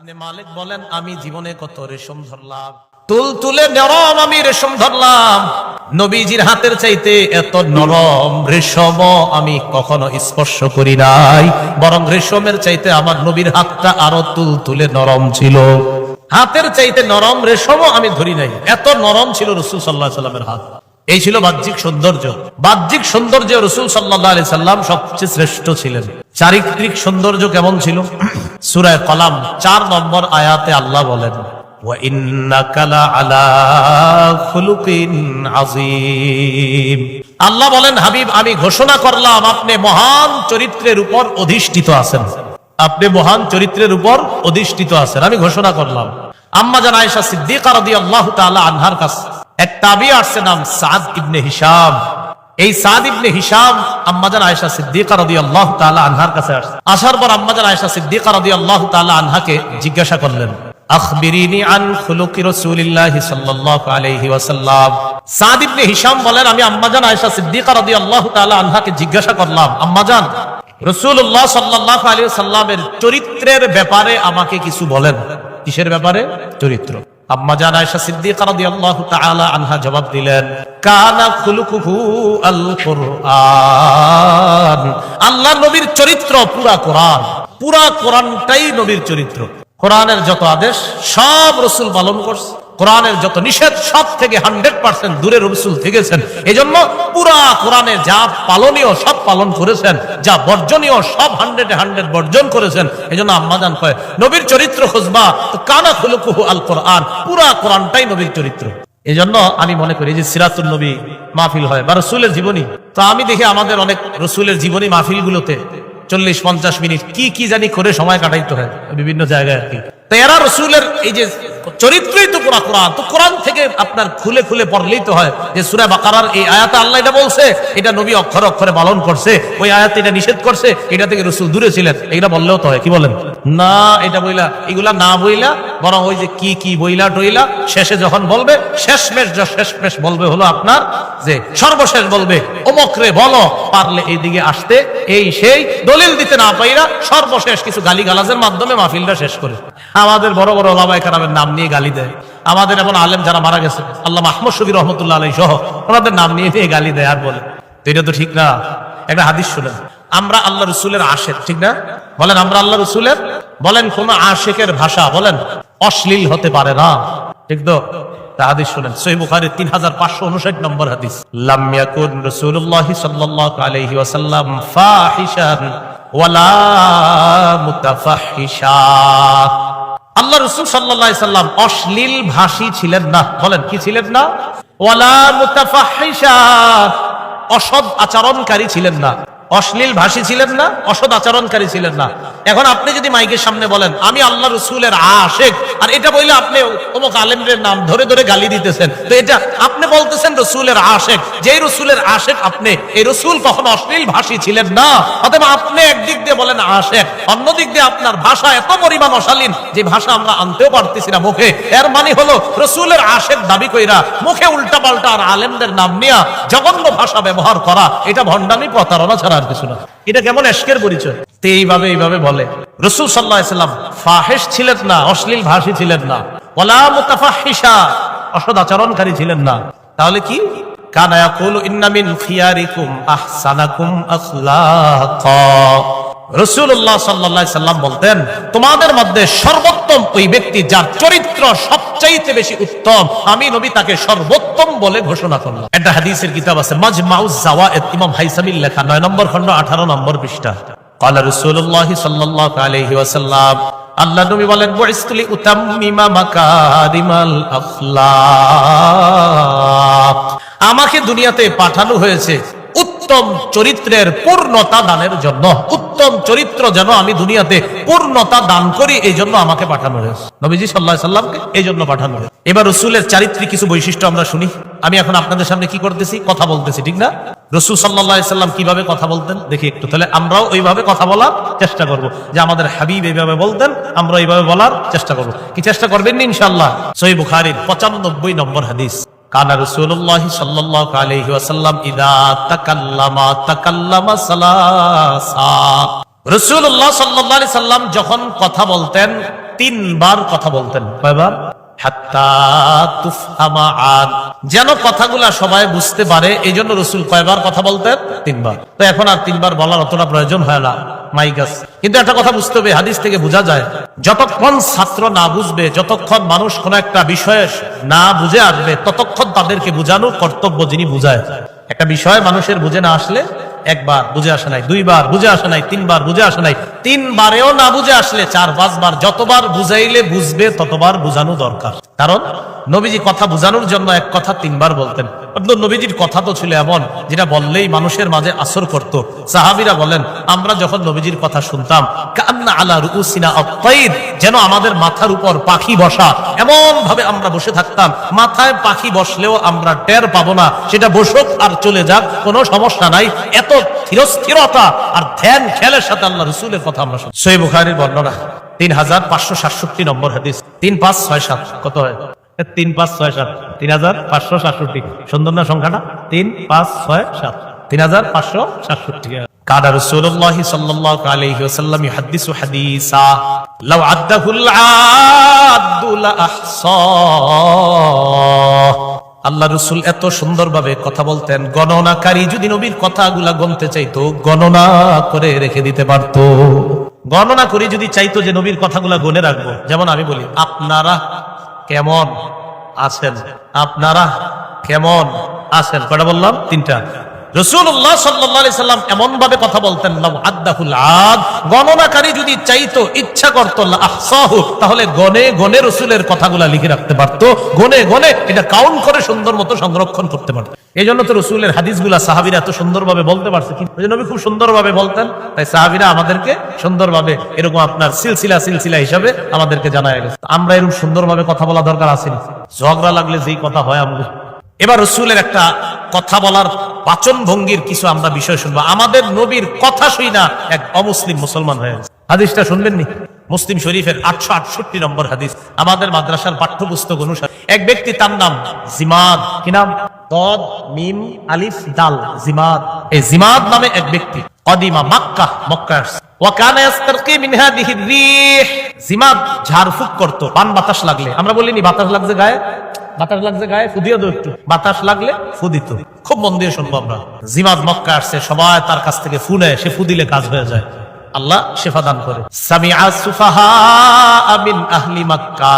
ইবনে মালিক বলেন, আমি জীবনে কত রেশম ধরলাম, তুলে নরম আমি রেশম ধরলাম, নবীজির হাতের চাইতে এত নরম রেশম আমি কখনো স্পর্শ করি নাই, বরং রেশমের চাইতে আমার নবীর হাতটা আরো তুলে নরম ছিল। হাতের চাইতে নরম রেশমও আমি ধরি নাই, এত নরম ছিল রাসূল সাল্লাল্লাহু আলাইহি সাল্লামের হাত। এই ছিল বাহ্যিক সৌন্দর্য। বাহ্যিক সৌন্দর্য রাসূল সাল্লাল্লাহু আলাইহি সাল্লাম সবচেয়ে শ্রেষ্ঠ ছিলেন। চারিত্রিক সৌন্দর্য কেমন ছিল? সূরা কলাম 4 নম্বর আয়াতে আল্লাহ বলেন, ওয়া ইন্নাকা লাআলা খুলুকিন আযীম। আল্লাহ বলেন, হাবিব আমি ঘোষণা করলাম আপনি মহান চরিত্রের উপর অধিষ্ঠিত আছেন, আপনি মহান চরিত্রের উপর অধিষ্ঠিত আছেন, আমি ঘোষণা করলাম। আম্মা জান আয়েশা সিদ্দিকা রাদিয়াল্লাহু তাআলা আনহার কাছে এক তাবী আসছে, নাম সাদ ইবনে হিশাম। এই সাদ ইবনে হিশাম আম্মা জান আয়েশা সিদ্দিকা রাদিয়াল্লাহু তাআলা আনহার কাছে আসছে। আসার পর আম্মা জান আয়েশা সিদ্দিকা রাদিয়াল্লাহু তাআলা আনহাকে জিজ্ঞাসা করলেন, আখবিরিনি আন খুলুকি রাসূলিল্লাহি সাল্লাল্লাহু আলাইহি ওয়াসাল্লাম। সাদ ইবনে হিশাম বলেন, আমি আম্মা জান আয়েশা সিদ্দিকা রাদিয়াল্লাহু তাআলা আনহাকে জিজ্ঞাসা করলাম, আম্মা জান রাসূলুল্লাহ সাল্লাল্লাহু আলাইহি ওয়াসাল্লামের চরিত্রের ব্যাপারে আমাকে কিছু বলেন। কিসের ব্যাপারে? চরিত্র। আম্মা জান আয়েশা সিদ্দিকা রাদিয়াল্লাহু তাআলা আনহা জবাব দিলেন, কানা খুলুকুহু আল কুরআন। আল্লাহর নবীর চরিত্র পুরা কোরআন, পুরা কোরআনটাই নবীর চরিত্র। কোরআনের যত আদেশ সব রাসূল পালন করছে, কোরআনের যত নিষেধ সব থেকে 100% দূরে রাসূল থেকেছেন। এজন্য পুরা কোরআনে যা পালনীয় সব পালন করেছেন, যা বর্জনীয় সব 100 বর্জন করেছেন। এজন্য আম্মা জান কয়, নবীর চরিত্র খুঁজবা তো কানা খুলুকুহু আল কোরআন, পুরা কোরআনটাই নবীর চরিত্র। এজন্য আমি মনে করি যে সিরাতুন নবী মাহফিল হয় বা রাসূলের জীবনী, তো আমি দেখি আমাদের অনেক রাসূলের জীবনী মাহফিলগুলোতে 40-50 মিনিট কি জানি করে সময় কাটাইতে হয় বিভিন্ন জায়গায় আর কি। তো এরা রাসূলের এই যে চরিত্রই তো পুরা কোরআন, তো কোরআন থেকে আপনার খুলে খুলে পড়লেই তো হয় যে সূরা বাকারার এই আয়াতে আল্লাহ এটা বলছে, এটা নবী অক্ষরে অক্ষরে পালন করছে, ওই আয়াতে এটা নিষেধ করছে, এটা থেকে রাসূল দূরে ছিলেন, এটা বললেও তো হয়। কি বলেন? না, এটা বইলা এগুলা না বইলা বরং ওই যে কি বইলা টইলা শেষে যখন বলবে শেষমেশ বলবে হলো আপনার যে সর্বশেষ বলবে অমুকরে বলো, পারলে এইদিকে আসতে এই সেই দলিল দিতে না পাইরা সর্বশেষ কিছু গালিগালাজের মাধ্যমে মাহফিলটা শেষ করে আমাদের বড় বড় ওলামায়ে কেরামের নাম নিয়ে গালি দেয়। আমাদের এমন আলেম যারা মারা গেছে, আল্লামা আহমদ শফী রহমাতুল্লাহ আলাইহি সহ, ওনাদের নাম নিয়ে গালি দেয় আর বলে, তো এটা তো ঠিক না। একটা হাদিস শুনেন, আমরা আল্লাহ রাসূলের আশিক, ঠিক না? বলেন আমরা আল্লাহ রাসূলের, বলেন কোন আশিকের ভাষা বলেন অশ্লীল হতে পারে না, ঠিক তো? হাদিস শুনেন, সহিহ বুখারী 3559 নম্বর হাদিস, লাম ইয়াকুন রাসূলুল্লাহ সাল্লাল্লাহু আলাইহি ওয়াসাল্লাম ফাহিশান ওয়ালা মুতাফাহিশা। আল্লাহ রাসূল সাল্লাল্লাহু আলাইহি সাল্লাম অশ্লীল ভাষী ছিলেন না। বলেন কি ছিলেন না? ওয়ালা মুতাফাহিশা, অসৎ আচরণকারী ছিলেন না। অশ্লীল ভাষী ছিলেন না, অসৎ আচরণকারী ছিলেন না। এখন আপনি যদি মাইকের সামনে বলেন আমি আল্লাহ রাসূলের আশিক, আর এটা বললে আপনি অমুক আলেমের নাম ধরে ধরে গালি দিতেছেন, তো এটা আপনি বলতেছেন রাসূলের আশিক। যেই রাসূলের আশিক আপনি, এই রাসূল কখনো অশ্লীল ভাষী ছিলেন না। অতএব আপনি একদিক দিয়ে বলেন আশিক, অন্য দিক দিয়ে আপনার ভাষা এত পরিমাণ অশালীন যে ভাষা আমরা আনতেও পারতেছি না মুখে। এর মানে হলো রাসূলের আশিক দাবি কইরা মুখে উল্টা পাল্টা আর আলেমদের নাম নিয়া জঘন্য ভাষা ব্যবহার করা, এটা ভণ্ডামি, প্রতারণা ছাড়া আর কিছু না। এটা কেমন এশকের পরিচয়? তো এইভাবে বলে রাসূল সাল্লাল্লাহু আলাইহি সাল্লাম ফাহিশ ছিলেন না, অশ্লীল ভাষী ছিলেন না, ওয়ালা মুতাফাহিশা, অসৎ আচরণকারী ছিলেন না। তাহলে কি? কানা ইয়াকুলু ইন্না মিন খিয়ারিকুম আহসানাকুম আখলাকা। রাসূলুল্লাহ সাল্লাল্লাহু আলাইহি সাল্লাম বলতেন, তোমাদের মধ্যে সর্বোত্তম ওই ব্যক্তি যার চরিত্র সবচাইতে বেশি উত্তম, আমি নবী তাকে সর্বোত্তম বলে ঘোষণা করলাম। একটা হাদিসের কিতাব আছে মাজমাউজ জাওয়ায়েদ, ইমাম হাইসামির লেখা, 9 নম্বর খণ্ড 18 নম্বর পৃষ্ঠা। ক্বালা রাসূলুল্লাহ সাল্লাল্লাহু আলাইহি ওয়াসাল্লাম, আল্লাহ নবী বলেন, বুইসতু লিউতাম্মিমা মাকারিমাল আখলাক, আমাকে দুনিয়াতে পাঠানো হয়েছে উত্তম চরিত্রের পূর্ণতা দানের জন্য। উত্তম চরিত্র যেন আমি দুনিয়াতে পূর্ণতা দান করি, এই জন্য আমাকে পাঠানো হয়েছে। নবীজি সাল্লাল্লাহু আলাইহি সাল্লামকে এই জন্য পাঠানো হয়েছে। এবার রাসূলের চারিত্রিক কিছু বৈশিষ্ট্য আমরা শুনি। আমি এখন আপনাদের সামনে কি করতেছি? কথা বলতেছি, ঠিক না? রাসূল সাল্লাল্লাহু আলাইহি সাল্লাম কিভাবে কথা বলতেন দেখি একটু, তাহলে আমরাও ওইভাবে কথা বলার চেষ্টা করব, যে আমাদের হাবিব এইভাবে বলতেন, আমরা এইভাবে বলার চেষ্টা করব। কি চেষ্টা করবেন ইনশাআল্লাহ? সহিহ বুখারীর 95 নম্বর হাদিস, কানা রাসূলুল্লাহ সাল্লাল্লাহু আলাইহি ওয়াসাল্লাম ইযা তাকাল্লামা সালাসা। রাসূলুল্লাহ সাল্লাল্লাহু আলাইহি সাল্লাম যখন কথা বলতেন 3 বার কথা বলতেন। কয়বার? হাত্তা তুফহামা আন, যেন কথাগুলা সবাই বুঝতে পারে। এই জন্য রসুল কয়বার কথা বলতেন? 3 বার। তো এখন আর 3 বার বলার অতটা প্রয়োজন হয় না, মাইগাস। কিন্তু একটা কথা বুঝতে হবে, হাদিস থেকে বোঝা যায় যতক্ষণ ছাত্র না বুঝবে, যতক্ষণ মানুষ কোন একটা বিষয়ে না বুঝে আসবে, ততক্ষণ তাদেরকে বুঝানোর কর্তব্য যিনি বুঝায়। একটা বিষয় মানুষের বুঝে না আসলে, 1 বার বুঝে আসে নাই, 2 বার বুঝে আসে নাই, 3 বার বুঝে আসে নাই, 3 বারেও না বুঝে আসলে 4-5 বার, যতবার বুঝাইলে বুঝবে ততবার বুঝানো দরকার। কারণ নবীজি কথা বুঝানোর জন্য এক কথা 3 বার বলতেন। নবীজির কথা তো ছিল এমন যেটা বললেই মানুষের মাঝে আসর করত। সাহাবীরা বলেন, আমরা যখন নবীজির কথা শুনতাম, কান্না আলা রুউসিনা আত-তাইর, যেন আমাদের মাথার উপর পাখি বসা, এমন ভাবে আমরা বসে থাকতাম, মাথায় পাখি বসলেও আমরা টের পাবো না, সেটা বসুক আর চলে যাক, কোনো সমস্যা নাই। এত স্থিরতা আর ধ্যান খেয়ালের সাথে আল্লাহ রাসূলের কথা আমরা শুনি। সহিহ বুখারীর বর্ণনা 3567 নম্বর হাদিস। 3567 কত হয়? 3567, 3567। সুন্দর না সংখ্যাটা? 3567, 3567। কানা রাসূলুল্লাহ সাল্লাল্লাহু আলাইহি ওয়াসাল্লাম ইহাদ্দিসু হাদিসা লাউ আদ্দাহুল আদ্দু লা আহসা। আল্লাহ রাসূল এত সুন্দরভাবে কথা বলতেন, গণনাকারী যদি নবীর কথাগুলা গণতে চাইতো, গণনা করে রেখে দিতে পারতো। গণনা করে যদি চাইতো যে নবীর কথাগুলা গণে রাখবো, যেমন আমি বলি, আপনারা কেমন আছেন, আপনারা কেমন আছেন, কয়টা বললাম? 3টা। রাসূলুল্লাহ সাল্লাল্লাহু আলাইহি সাল্লাম এমন ভাবে কথা বলতেন, লাউ আদ্দাহুল আদ, গণনাকারী যদি চাইতো, ইচ্ছা করতো, লা আহসাহু, তাহলে গনে গনে রাসূলের কথাগুলা লিখে রাখতে পারতো, গনে গনে এটা কাউন্ট করে সুন্দর মতো সংরক্ষণ করতে পারতো। এই জন্য তো রাসূলের হাদিসগুলা সাহাবীরা এত সুন্দরভাবে বলতে পারছে, কিন্তু নবী খুব সুন্দরভাবে বলতেন, তাই সাহাবীরা আমাদেরকে সুন্দরভাবে এরকম আপনার সিলসিলা হিসাবে আমাদেরকে জানায় গেছে। আমরা এরকম সুন্দরভাবে কথা বলা দরকার আছে না, ঝগড়া লাগলে যেই কথা হয় আমরা। এবার রাসূলের একটা কথা বলার বাচন ভঙ্গির কিছু আমরা বিষয় শুনবো। আমাদের নবীর কথা শুই না এক অমুসলিম মুসলমান হয়ে গেছে। হাদিসটা শুনবেননি? মুসলিম শরীফের 868 নম্বর হাদিস। আমাদের মাদ্রাসার পাঠ্যপুস্তক অনুসারে এক ব্যক্তি, তার নাম জিমাদ। কি নাম? দদ মিম আলিফ দাল, জিমাদ। এই জিমাদ নামে এক ব্যক্তি কদিমা মক্কা, মক্কা আসছে। ওয়া কানা ইস্তারকি মিন হাদিহি রিহ, জিমাদ ঝাড়ফুঁক করত বান বাতাস লাগলে। আমরা বলিনি বাতাস লাগছে গায়ে, বাতাস লাগছে গায়ে, ফুদিয়ে দাও একটু, বাতাস লাগলে ফুদিত। খুব মন দিয়ে শুনবো আমরা। জিমাদ মক্কা আসছে, সবাই তার কাছ থেকে ফু নেয়, সে ফু দিলে কাজ হয়ে যায়, আল্লাহ শেফা দান করে। সামিআ সুফাহা মিন আহলি মক্কা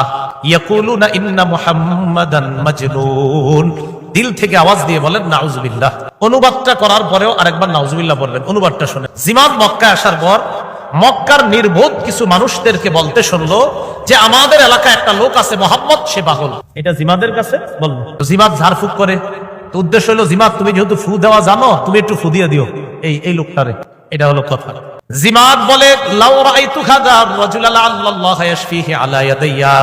ইয়াকুলুনা ইন্না মুহাম্মাদান মাজনুন। দিল থেকে আওয়াজ দিয়ে বলেন নাউজুবিল্লাহ। অনুবাদটা করার পরেও আরেকবার নাউজুবিল্লাহ বলবেন। অনুবাদটা শুনে, জিমাদ মক্কা আসার পর মক্কার নির্বোধ কিছু মানুষদেরকে বলতে শুনলো যে আমাদের এলাকায় একটা লোক আছে মুহাম্মদ, সে পাগল। এটা জিমাদের কাছে বলল। জিমাদ ঝাড়ফুঁক করে, তো উদ্দেশ্য হলো, জিমাদ তুমি যেহেতু ফু দেওয়া জানো, তুমি একটু ফু দিয়ে দিও এই লোকটারে। এটা হলো কথা। জিমাদ বলে, লাউ রাআইতু হাযা রাজুলা লাআল্লাল্লাহু ইয়াশফিহি আলা ইয়াদাইয়া,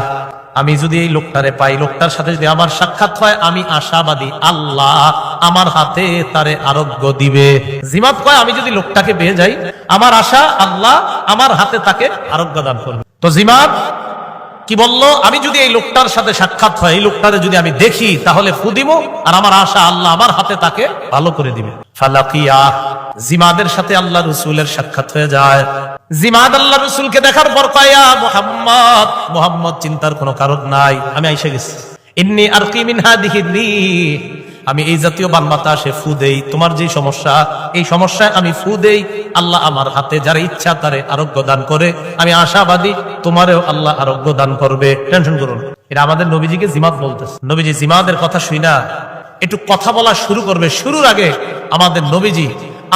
আমি যদি এই লোকটারে পাই, লোকটার সাথে যদি আমার সাক্ষাৎ হয়, আমি আশাবাদী আল্লাহ আমার হাতে তারে আরোগ্য দিবে। জিমাদ কয়, আমি যদি লোকটাকে পেয়ে যাই, আমার আশা আল্লাহ আমার হাতে তাকে আরোগ্য দান করবে। তো জিমাদ কি বললো, আমি যদি এই লোকটার সাথে সাক্ষাৎ হয়, এই লোকটারে যদি আমি দেখি, তাহলে ফু দিব, আর আমার আশা আল্লাহ আমার হাতে তাকে ভালো করে দিবে। ফালাকিয়া, জিমাদের সাথে আল্লাহ রাসূলের সাক্ষাৎ হয়ে যায়। জিমাদ আল্লাহ রাসূলকে দেখার পর কয়, ইয়া মুহাম্মদ, মুহাম্মদ চিন্তার কোনো কারণ নাই, আমি আইসা গেছি। ইন্নী আরকি মিন হাদিহি রিহ, আমি এই জাতীয় বান বাতাসে ফু দেই, তোমার যে সমস্যা, এই সমস্যায় আমি ফু দেই, আল্লাহ আমার হাতে যারা ইচ্ছা তারে আরোগ্য দান করে। আমি আশাবাদী তোমারেও আল্লাহ আরোগ্য দান করবে, টেনশন করুন। এটা আমাদের নবীজিকে জিমাদ বলতেছে। নবীজি জিমাদের কথা শুই না একটু কথা বলা শুরু করবে। শুরুর আগে আমাদের নবীজি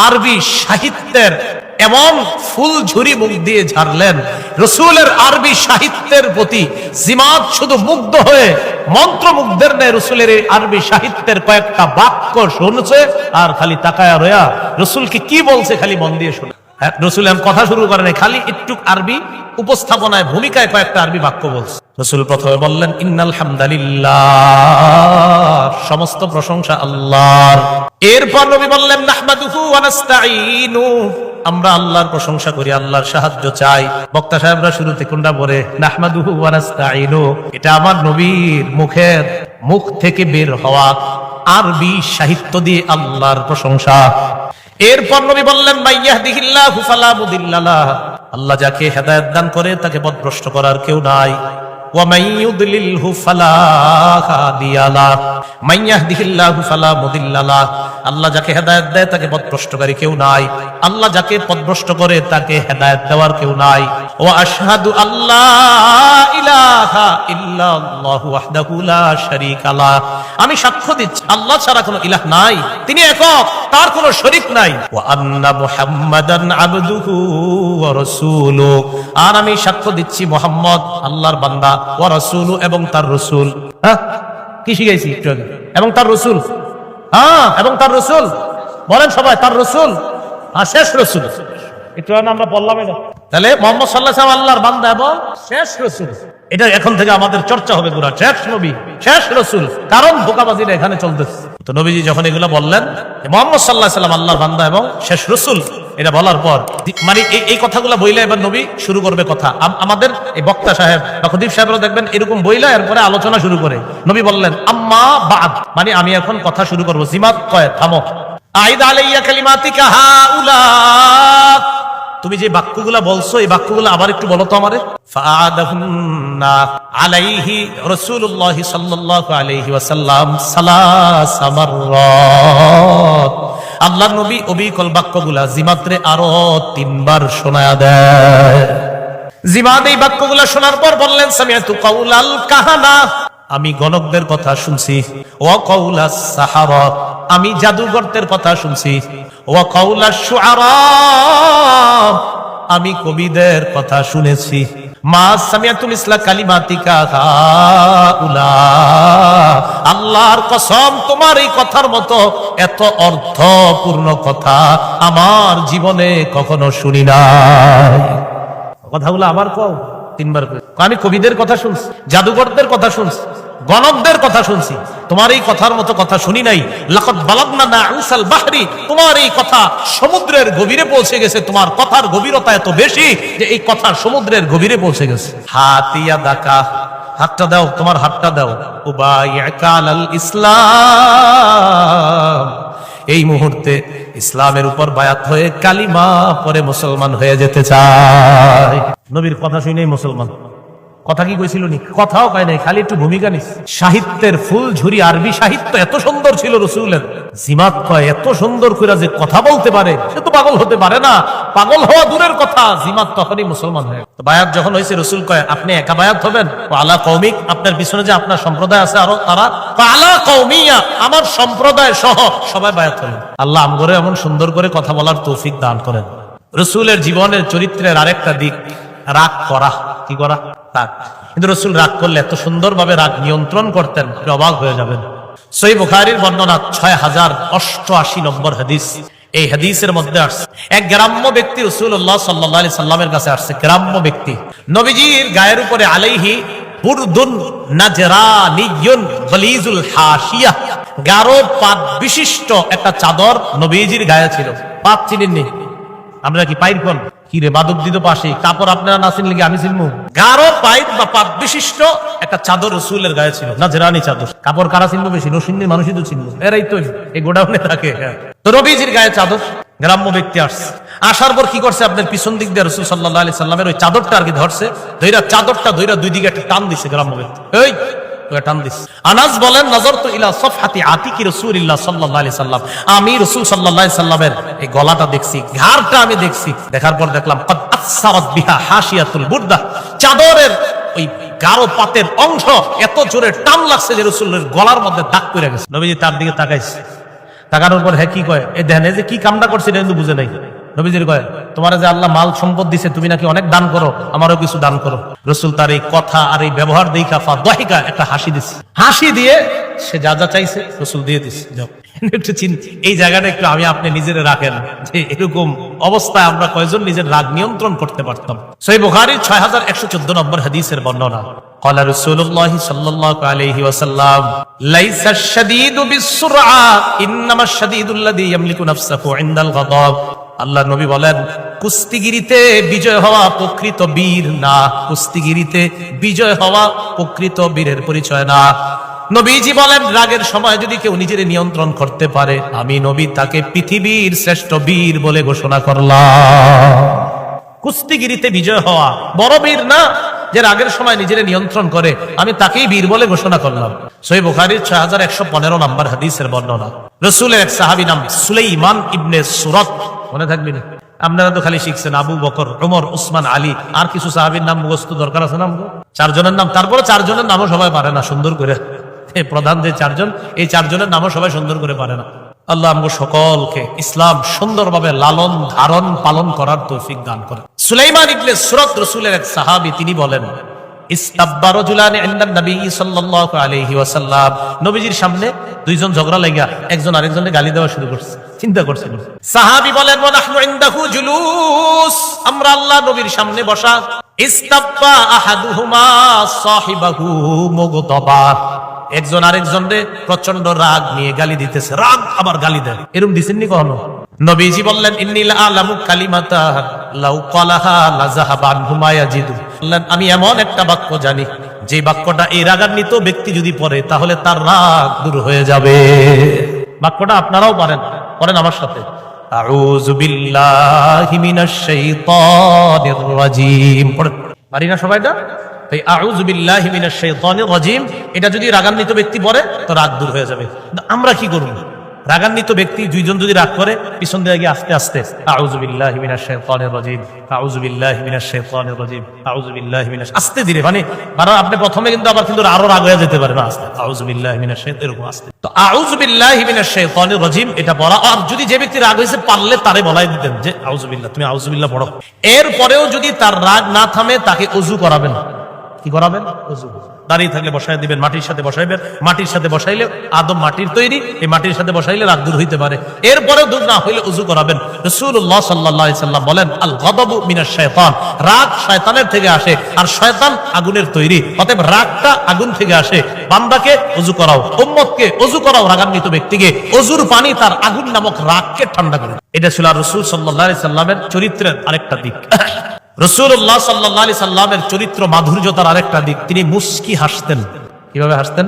আরবি সাহিত্যের এমন ফুল ঝুরি মুখ দিয়ে ঝাড়লেন, রাসূলের আরবি সাহিত্যের প্রতি জিমাদ শুধু মুগ্ধ হয়ে মন্ত্রমুগ্ধের ন্যায় রাসূলের এই আরবি সাহিত্যের কয়েকটা বাক্য শুনছে, আর খালি তাকায়া রয়া রাসূলকে কি বলছে খালি মন দিয়ে শুনে। হ্যাঁ, রাসূল এমন কথা শুরু করেন, খালি একটু আরবি উপস্থাপনায় ভূমিকায় কয়েকটা আরবি বাক্য বলছে। রাসূল প্রথমে বললেন, ইন্নাল হামদালিল্লাহ, সমস্ত প্রশংসা আল্লাহর। এরপর নবী বললেন, নাহমাদুহু ওয়া নাস্তাঈনু, আমরা আল্লাহর প্রশংসা করি, আল্লাহর সাহায্য চাই। বক্তা সাহেবরা শুরুতে কোনটা পড়ে? নাহমাদুহু ওয়া নাস্তাঈনু। এটা আমার নবীর মুখ থেকে বের হওয়া আরবি সাহিত্য দিয়ে আল্লাহর প্রশংসা। এরপর নবী বললেন, মাইয়াহদিহিল্লাহু ফালা মুদিল্লা লাহু, আল্লাহ যাকে হেদায়েত দান করে তাকে পথভ্রষ্ট করার কেউ নাই। ومن يضلله فلا هادي له من يهده الله فلا مضل له আল্লাহ যাকে হেদায়েত দেয় তাকে পথভ্রষ্টকারী কেউ নাই, আল্লাহ যাকে পথভ্রষ্ট করে তাকে হেদায়েত দেওয়ার কেউ নাই। ওয়া আশহাদু আল্লা ইলাহা ইল্লাল্লাহু ওয়াহদাহু লা শারীকা লা আমি সাক্ষ্য দিচ্ছি আল্লাহ ছাড়া কোনো ইলাহ নাই, তিনি একক, তার কোনো শরীক নাই। ওয়া আন্না মুহাম্মাদান আবদুহু ওয়া রাসূলুহু আর আমি সাক্ষ্য দিচ্ছি মুহাম্মদ আল্লাহর বান্দা, ওয়া রাসূলু এবং তার রাসূল। হ্যাঁ কি শিখাইছি একটু আগে? এবং তার রাসূল, হ্যাঁ এবং তার রাসূল বলেন সবাই, তার রাসূল আর শেষ রাসূল। একটু আগে আমরা বললাম এটা, তাহলে মুহাম্মদ সাল্লাল্লাহু আলাইহি ওয়াসাল্লাম আল্লাহর বান্দা এবং শেষ রাসূল। এটা এখন থেকে আমাদের চর্চা হবে পুরা, শেষ নবী শেষ রাসূল, কারণ ধোঁকাবাজিটা এখানে চলতেছে। তো নবীজি যখন এগুলো বললেন মুহাম্মদ সাল্লাল্লাহু আলাইহি ওয়াসাল্লাম আল্লাহর বান্দা এবং শেষ রাসূল, এটা বলার পর মানে এই কথাগুলো বইলে এবার নবী শুরু করবে কথা। আমাদের এই বক্তা সাহেব বা খতিব সাহেবরা দেখবেন এরকম বইলা এরপরে আলোচনা শুরু করে। নবী বললেন আম্মা বাদ, মানে আমি এখন কথা শুরু করব। জিমাত কয় থামো। আইদ আলাইয়া কালিমাতিকা হাউলা, তুমি যে বাক্যগুলা বলছো এই বাক্যগুলো আবার একটু বলো তো আমারে। ফাআদাহুন্না আলাইহি রাসূলুল্লাহ সাল্লাল্লাহু আলাইহি ওয়াসাল্লাম সালাসা মাররাত, আল্লাহর নবী অবিকল বাক্যগুলা জিমাত্রে আরো 3 বার শোনায়া দেয়। জিমাত এই বাক্যগুলা শোনার পর বললেন সামিআতু কাউলাল কাহানা, আমি গণকদের কথা শুনছি। ওয়া কাউলাস সাহারা, আমি জাদুঘরদের কথা শুনছি। ওয়া কাউলাশ শুআরা, আমি কবিদের কথা শুনেছি। মা সামিআতু মিসলা কালিমাতিকা হাউলা, আল্লাহর কসম তোমার এই কথার মতো এত অর্থপূর্ণ কথা আমার জীবনে কখনো শুনি নাই। কথাগুলো আবার কও 3 বার করে। আমি কবিদের কথা শুনছি, জাদুঘরদের কথা শুনছি, গণকদের কথা শুনছি, তোমার এই কথার মতো কথা শুনি নাই। লাকাদ বালাগনা নাউসাল বাহরি, তোমার এই কথা সমুদ্রের গভীরে পৌঁছে গেছে, তোমার কথার গভীরতা এত বেশি যে এই কথা সমুদ্রের গভীরে পৌঁছে গেছে। হাতিয়া দাকা, হাতটা দাও, তোমার হাতটা দাও। উবাইয়াকা আলাল ইসলাম, এই মুহূর্তে ইসলামের উপর বায়াত হয়ে কালিমা পরে মুসলমান হয়ে যেতে চায়। নবীর কথা শুনেই মুসলমান। কথা কি কইছিল নি? কথাও কয় নাই, খালি একটু ভূমিকা নিস। সাহিত্যের ফুল ঝুরি আরবি সাহিত্য এত সুন্দর ছিল রাসূলের। জিমাত কয় এত সুন্দর করে যে কথা বলতে পারে সে তো পাগল হতে পারে না। পাগল হওয়া দূরের কথা, জিমাত তখনই মুসলমান হয়। তো বায়াত যখন হয়েছে রাসূল কয় আপনি একা বায়াত হবেন? আলা কওমিক, আপনার পিছনে যে আপনার সম্প্রদায় আছে আরো তারা, আলা কওমিয়া, আমার সম্প্রদায় সহ সবাই বায়াত হলেন। আল্লাহ আমগরে এমন সুন্দর করে কথা বলার তৌফিক দান করেন। রাসূলের জীবনের চরিত্রের আরেকটা দিক রাগ করা। কি করা? রাগ। কিন্তু রাসূল রাগ করলে এত সুন্দরভাবে রাগ নিয়ন্ত্রণ করতেন, অবাক হয়ে যাবেন। সহিহ বুখারীর বর্ণনা 6088 নম্বর হাদিস। এই হাদিসের মধ্যে আসছে এক গ্রাম্য ব্যক্তি রাসূলুল্লাহ সাল্লাল্লাহু আলাইহি সাল্লামের কাছে আসছে। গ্রাম্য ব্যক্তি, নবীজির গায়ের উপরে আলাইহি বুরদুন নাজরানিয়ুন গলিজুল হাশিয়া, গাঢ় পাত বিশিষ্ট একটা চাদর নবীজির গায়ে ছিল। পাত চিনেননি আমরা? কি পাইর কোন কি রে বাদক দিত পাশে কাপড় আপনারা না চিনলে কি আমি চিনবো? গাঢ় পাইপ বা পাত বিশিষ্ট একটা চাদর রাসূলের গায়ে ছিল, নাজরানি চাদর। কাপড় কারা চিনবো বেশি? নসিন্দির মানুষই তো চিনবো, এরাই তো এই গোডাউনে থাকে। তো নবীজির গায়ে চাদর। গ্রাম্য ব্যক্তি আসছে, আসার পর কি করছে, আপনার পিছন দিক দিয়ে রাসূল সাল্লাল্লাহু আলাইহি সাল্লামের ওই চাদরটা আর কি ধরছে, ধইরা চাদরটা ধইরা দুই দিকে একটা টান দিছে গ্রাম্য ব্যক্তি। এই টান দিছে। আনাস বলেন নাযারতু ইলা সাফহাতি আতিকি রাসূলিল্লাহ সাল্লাল্লাহু আলাইহি সাল্লাম, আমি রাসূল সাল্লাল্লাহু আলাইহি সাল্লামের এই গলাটা দেখছি, ঘাড়টা আমি দেখছি। দেখার পর দেখলাম কদ আসসারাত বিহা হাশিয়াতুল বুরদা, চাদরের ওই গাঢ় পাতের অংশ এত জোরে টান লাগছে যে রাসূলের গলার মধ্যে দাগ পড়ে গেছে। নবীজি তার দিকে তাকাইছে, তাকানোর পর হ্যাঁ কি কয়, এই দেখেন এই যে কি কামটা করছে এটা কিন্তু বুঝে নাই। নবীজির কয় তোমার যে আল্লাহ মাল সম্পদ দিছে, তুমি নাকি অনেক দান করো, আমারও কিছু দান করো। রাসূল তার এই কথা আর এই ব্যবহার দেখা ফাদাহিকা, একটা হাসি দিছে। হাসি দিয়ে সে যা যা চাইছে রাসূল দিয়ে দিছে। একটু এই জায়গাটা একটু আমি আপনি নিজেরা রাখেন যে এরকম অবস্থায় আমরা কয়জন নিজের রাগ নিয়ন্ত্রণ করতে পারতাম। সহিহ বুখারীর 6114 নম্বর হাদিসের বর্ণনা। قال رسول الله صلى الله عليه وسلم ليس الشديد بالسرعة انما الشديد الذي يملك نفسه عند الغضب। আল্লাহ নবী বলেন কুস্তিগিরিতে বিজয় হওয়া প্রকৃত বীর না, কুস্তিগিরিতে বিজয় হওয়া প্রকৃত বীরের পরিচয় না। নবীজি বলেন রাগের সময় যদি কেউ নিজের নিয়ন্ত্রণ করতে পারে, আমি নবী তাকে পৃথিবীর শ্রেষ্ঠ বীর বলে ঘোষণা করলাম। কুস্তিগিরিতে বিজয় হওয়া বড় বীর না, যে রাগের সময় নিজের নিয়ন্ত্রণ করে, আমি তাকেই বীর বলে ঘোষণা করলাম। সহিহ বুখারীর 6115 নম্বর হাদিসের বর্ণনা। রাসূলের এক সাহাবী নাম সুলাইমান ইবনে সুরাত, মনে থাকবে না? আপনারা তো খালি শিখছেন আবু বকর, ওমর, উসমান, আলী, আর কিছু সাহাবীর নাম মুখস্থ দরকার আছে না? 4 জনের নাম, তারপরে 4 জনের নামও সবাই পারে না সুন্দর করে। এই প্রধান যে 4 জন, এই 4 জনের নামও সবাই সুন্দর করে পারে না। আল্লাহ আমগো সকলকে ইসলাম সুন্দরভাবে লালন ধারণ পালন করার তৌফিক দান করে। সুলাইমান ইবনে সুরাত রাসূলের এক সাহাবী, তিনি বলেন ইস্তাব্বা রাজুলানি ইনদান নবী সাল্লাল্লাহু আলাইহি ওয়াসাল্লাম, নবীজির সামনে দুইজন ঝগড়া লাগা একজন আরেকজনকে গালি দেওয়া শুরু করছে। চিন্তা করছেন, সাহাবী বলেন ওয়া নাহনু ইনদাহু জুলুস, আমরা আল্লাহ নবীর সামনে বসা। ইস্তাব্বা আহাদুহুমা সাহিবাহু মুগদাবা, একজন আরেকজনকে প্রচন্ড রাগ নিয়ে গালি দিতেছে, রাগ আবার গালি দেয়। এরকম দিছেননি কখনো? নবীজি বললেন ইন্নী লা আলামু কালিমাতা লাউ ক্বালাহা লাযাহাবা আনহু মা ইয়াজিদু, বললেন আমি এমন একটা বাক্য জানি যে বাক্যটা এই রাগান্বিত ব্যক্তি যদি পড়ে তাহলে তার রাগ দূর হয়ে যাবে। বাক্যটা আপনারাও পারেন, পড়েন আমার সাথে, আউযু বিল্লাহি মিনাশ শাইতানির রাজীম। পড়েন, পারি না সবাইটা? এই আউযু বিল্লাহি মিনাশ শাইতানির রাজীম, এটা যদি রাগান্বিত ব্যক্তি পড়ে তো রাগ দূর হয়ে যাবে। আমরা কি করব? রাগান্বিত ব্যক্তি দুইজন যদি রাগ করে, পিছন দিয়ে গিয়ে আস্তে আস্তে আউযু বিল্লাহি মিনাশ শাইতানির রাজীম, আউযু বিল্লাহি মিনাশ শাইতানির রাজীম, আউযু বিল্লাহি মিনাশ, আস্তে ধীরে, মানে আপনি প্রথমে কিন্তু আবার কিন্তু আরো রাগ হয়ে যেতে পারে না, আস্তে আউযু বিল্লাহি মিনাশ শাইতানির, এরকম আস্তে। তো আউযু বিল্লাহি মিনাশ শাইতানির রাজীম এটা পড়া। আর যদি যে ব্যক্তি রাগ হয়েছে পারলে তারে বলাই দিতেন যে আউযু বিল্লাহ, তুমি আউযু বিল্লাহ পড়ো। এরপরেও যদি তার রাগ না থামে তাকে ওযু করাবেন। কি করাবেন? ওযু। দাঁড়িয়ে থাকলে বসায় দিবেন, মাটির সাথে বসাইবেন, মাটির সাথে বসাইলে আদম মাটির তৈরি, এই মাটির সাথে বসাইলে রাগ দূর হইতে পারে। এরপরেও দূর না হইলে ওযু করাবেন। রাসূলুল্লাহ সাল্লাল্লাহু আলাইহি সাল্লাম বলেন আল গাদাবু মিনাশ শাইতান, রাগ শয়তানের থেকে আসে আর শয়তান আগুনের তৈরি, অতএব রাগটা আগুন থেকে আসে। বান্দাকে ওযু করাও, উম্মতকে ওযু করাও, রাগান্বিত ব্যক্তিকে ওযুর পানি তার আগুন নামক রাগকে ঠান্ডা করে। এটা ছিল রাসূল সাল্লাল্লাহু আলাইহি সাল্লামের চরিত্রের আরেকটা দিক। রাসূলুল্লাহ সাল্লাল্লাহু আলাইহি সাল্লামের চরিত্র মাধুর্যতার আরেকটা দিক, তিনি মুস্কি হাসতেন। কিভাবে হাসতেন?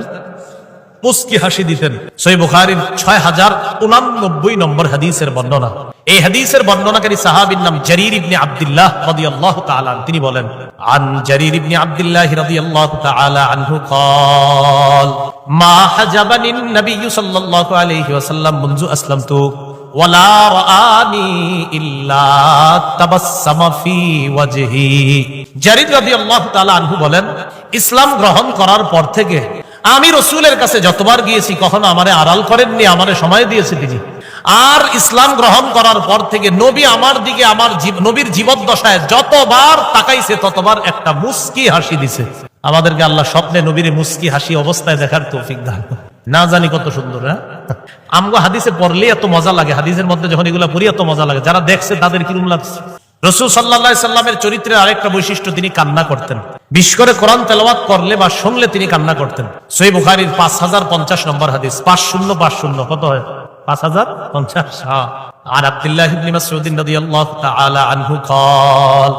মুস্কি হাসি দিতেন। সহিহ বুখারীর 6089 নম্বর হাদিসের বর্ণনা। এই হাদিসের বর্ণনাকারী সাহাবীর নাম জারীর ইবনে আব্দুল্লাহ রাদিয়াল্লাহু তাআলা, তিনি বলেন আন জারীর ইবনে আব্দুল্লাহ রাদিয়াল্লাহু তাআলা আনহু قال মা হাজাবানিন নবী সাল্লাল্লাহু আলাইহি ওয়াসাল্লাম মুনযু আসলামতু ওয়ালা রাআনি ইল্লা তাবাসসামা ফি ওয়াজহি। জারীর রাদিয়াল্লাহু তাআলা আনহু বলেন, ইসলাম গ্রহণ করার পর থেকে আমি রাসূলের কাছে যতবার গিয়েছি কখনো আমারে আড়াল করেননি, আমারে সময় দিয়েছে তিনি। আর ইসলাম গ্রহণ করার পর থেকে নবী আমার দিকে, আমার নবীর জীবদ্দশায় যতবার তাকাইছে ততবার একটা মুস্কি হাসি দিছে। আমাদেরকে আল্লাহ স্বপ্নে নবীর মুস্কি হাসি অবস্থায় দেখার তৌফিক দান। না জানি কত সুন্দর। হ্যাঁ, আমগো হাদিসে পড়লে এত মজা লাগে, হাদিসের মধ্যে যখন এগুলো পড়ি এত মজা লাগে, যারা দেখছে তাদের কিরকম লাগছে। রাসূল সাল্লাল্লাহু আলাইহি সাল্লামের চরিত্রের আরেকটা বৈশিষ্ট্য, তিনি কান্না করতেন। বিশেষ করে কোরআন তেলাওয়াত করলে বা শুনলে তিনি কান্না করতেন। সহিহ বুখারীর 5050 নম্বর হাদিস, 5050 কত হয়? 5050। আর আব্দুল্লাহ ইবনে মাসউদ রাদিয়াল্লাহু তাআলা আনহু قال,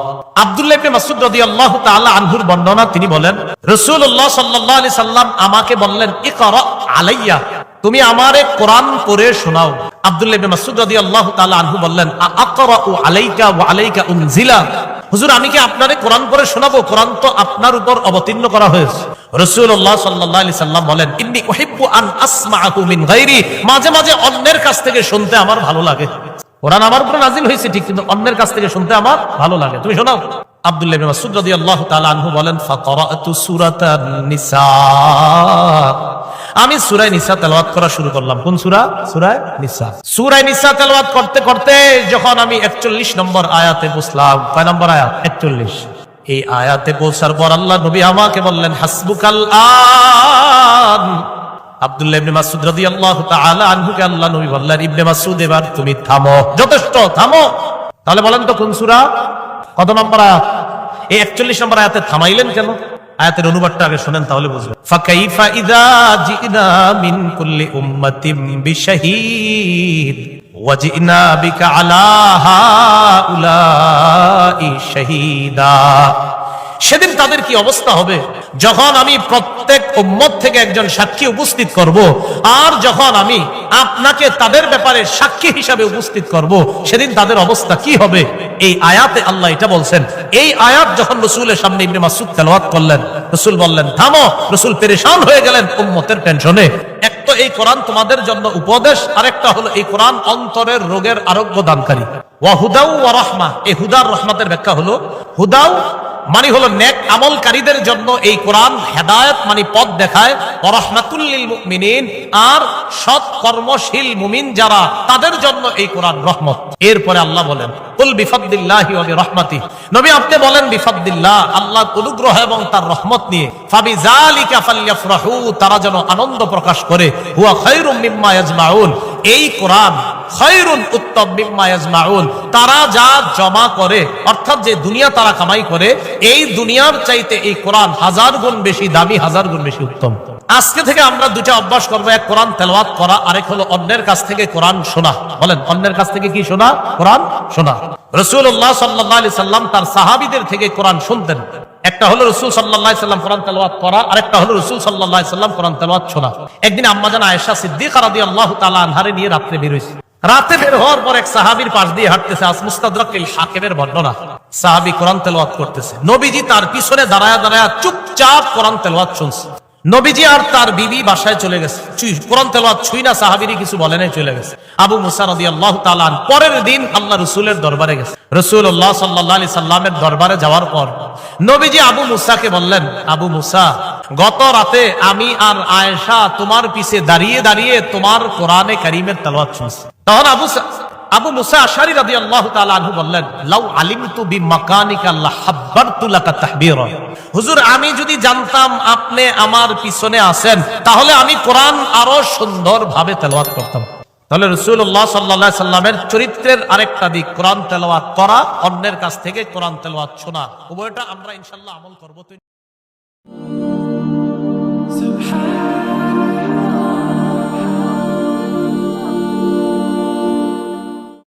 আব্দুল্লাহ ইবনে মাসউদ রাদিয়াল্লাহু তাআলা আনহুর বর্ণনা, তিনি বলেন রাসূলুল্লাহ সাল্লাল্লাহু আলাইহি সাল্লাম আমাকে বললেন ইকরা আলাইয়া, তুমি আমারে কোরআন পড়ে শোনাও। আব্দুল্লাহ ইবনে মাসউদ রাদিয়াল্লাহু তাআলা আনহু বললেন আকরাউ আলাইকা ওয়া আলাইকা উনজিলা, হুজুর আমি কি আপনারে কোরআন পড়ে শোনাবো? কোরআন তো আপনার উপর অবতীর্ণ করা হয়েছে। রাসূলুল্লাহ সাল্লাল্লাহু আলাইহি সাল্লাম বলেন ইন্নী উহিব্বু আন আসমাআহু মিন গায়রি, মাঝে মাঝে অন্যের কাছ থেকে শুনতে আমার ভালো লাগে। কোরআন আমার উপর নাযিল হয়েছে ঠিক, কিন্তু অন্যের কাছ থেকে শুনতে আমার ভালো লাগে, তুমি শোনাও। আব্দুল্লাহ ইবনে মাসউদ রাদিয়াল্লাহু তাআলা আনহু বলেন ফাকারাতু সূরাতান নিসা, আমি সূরা নিসা তেলাওয়াত করা শুরু করলাম। কোন সূরা? সূরা নিসা। সূরা নিসা তেলাওয়াত করতে করতে যখন আমি 41 নম্বর আয়াতে পৌঁছলাম, কয় নম্বর আয়াত? 41। এই আয়াতে পৌঁছার পর আল্লাহ নবী আমাকে বললেন হাসবুকাল আন। আব্দুল্লাহ ইবনে মাসউদ রাদিয়াল্লাহু তাআলা আনহুকে আল্লাহ নবী বললেন ইবনে মাসউদ এবার তুমি থামো, যথেষ্ট, থামো। তাহলে বলেন তো কোন সূরা, কত নম্বর আয়াত? এই 41 নম্বর আয়াতে থামাইলেন কেন? আয়াতের অনুবাদটা আগে শুনেন তাহলে বুঝবেন। ফাকাইফা ইযা জিনা মিন কুল্লি উম্মাতিন বিশাহীদ ওয়া জিনা বিকা আলা হাউলাই শাহীদা, সেদিন তাদের কি অবস্থা হবে যখন আমি প্রত্যেক উম্মত থেকে একজন সাক্ষী উপস্থিত করব, আর যখন আমি আপনাকে তাদের ব্যাপারে সাক্ষী হিসাবে উপস্থিত করব, সেদিন তাদের অবস্থা কি হবে? এই আয়াতে আল্লাহ এটা বলছেন। এই আয়াত যখন রাসূলের সামনে ইবনে মাসউদ তেলাওয়াত করলেন, রাসূল বললেন থামো। রাসূল পেরেশান হয়ে গেলেন উম্মতের টেনশনে। এক তো এই কোরআন তোমাদের জন্য উপদেশ, আরেকটা হলো এই কোরআন অন্তরের রোগের আরোগ্য দানকারী। ওয়া হুদাউ ওয়া রাহমা, এই হুদার রহমতের ব্যাখ্যা হলো, হুদাউ মানে হলো নেক আমলকারীদের জন্য এই কোরআন হেদায়েত মানে পথ দেখায়, ওয়া রাহমাতুল লিল মুমিনিন, আর সৎ কর্মশীল মুমিন যারা তাদের জন্য এই কোরআন রহমত। এরপরে আল্লাহ বলেন কুল বিফাদলিল্লাহি ওয়া বিরহমাতিহি, নবী আপনি বলেন বিফাদলিল্লাহ, আল্লাহর অনুগ্রহ এবং তার রহমত নিয়ে, ফাবিযালিকা ফালইফরাহু, তারা যেন আনন্দ প্রকাশ করে, হুয়া খায়রুম মিম্মা ইয়াজমাউন, এই কোরআন খায়রুন, উত্তম, মিম্মা ইয়াজমাউন, তারা যা জমা করে, অর্থাৎ যে দুনিয়া তারা কামাই করে, এই দুনিয়ার চাইতে এই কোরআন 1000 গুণ বেশি দামি, 1000 গুণ বেশি উত্তম। আজকে থেকে আমরা দুইটা অভ্যাস করবো, এক কোরআন তেলাওয়াত করা, আরেক হলো অন্যের কাছ থেকে কোরআন শোনা। বলেন অন্যের কাছ থেকে কি শোনা? কোরআন শোনা। রাসূলুল্লাহ সাল্লাল্লাহু আলাইহি সাল্লাম তার সাহাবীদের থেকে কোরআন শুনতেন। একটা হলো রাসূল সাল্লাল্লাহু আলাইহি সাল্লাম কোরআন তেলাওয়াত করা, আরেকটা হলো রাসূল সাল্লাল্লাহু আলাইহি সাল্লাম কোরআন তেলাওয়াত শোনা। একদিন আম্মা জান আয়েশা সিদ্দিকা রাদিয়াল্লাহু তাআলা আনহারে নিয়ে রাতে বের হইছে। রাতে বের হওয়ার পর এক সাহাবীর পাশ দিয়ে হাঁটতেছে, মুস্তাদরাকুল হাকিমের বর্ণনা। সাহাবী কোরআন তেলাওয়াত করতেছে, নবীজি তার পিছনে দাঁড়ায়া দাঁড়ায়া চুপচাপ কোরআন তেলাওয়াত শুনছে। নবীজি আর তার বিবি বাসায় চলে গেছে, কোরআন তেলাওয়াত ছুঁই না, সাহাবীরই কিছু বলে নাই, চলে গেছে। আবু মুসা রাদিয়াল্লাহু তাআলা পরের দিন আল্লাহ রাসূলের দরবারে গেছে। রাসূলুল্লাহ সাল্লাল্লাহু আলাইহি সাল্লামের দরবারে যাওয়ার পর নবীজি আবু মুসাকে বললেন, আবু মুসা, গত রাতে আমি আর আয়েশা তোমার পিছে দাঁড়িয়ে দাঁড়িয়ে তোমার কোরআনে কারীমের তেলাওয়াত শুনছি। তখন আবু মুসা আশআরী রাদিয়াল্লাহু তাআলা আনহু বললেন, লাউ আলিমতু বিমাকানিকা লাহাব্বারতু লাকা তাহবীরা, হুজুর আমি যদি জানতাম আপনি আমার পিছনে আছেন, তাহলে আমি কোরআন আরো সুন্দরভাবে তেলাওয়াত করতাম। তাহলে রাসূলুল্লাহ সাল্লাল্লাহু আলাইহি সাল্লামের চরিত্রের আরেকটা দিক কোরআন তেলাওয়াত করা, অন্যের কাছ থেকে কোরআন তেলাওয়াত শোনা, উভয়টা আমরা ইনশাআল্লাহ আমল করব।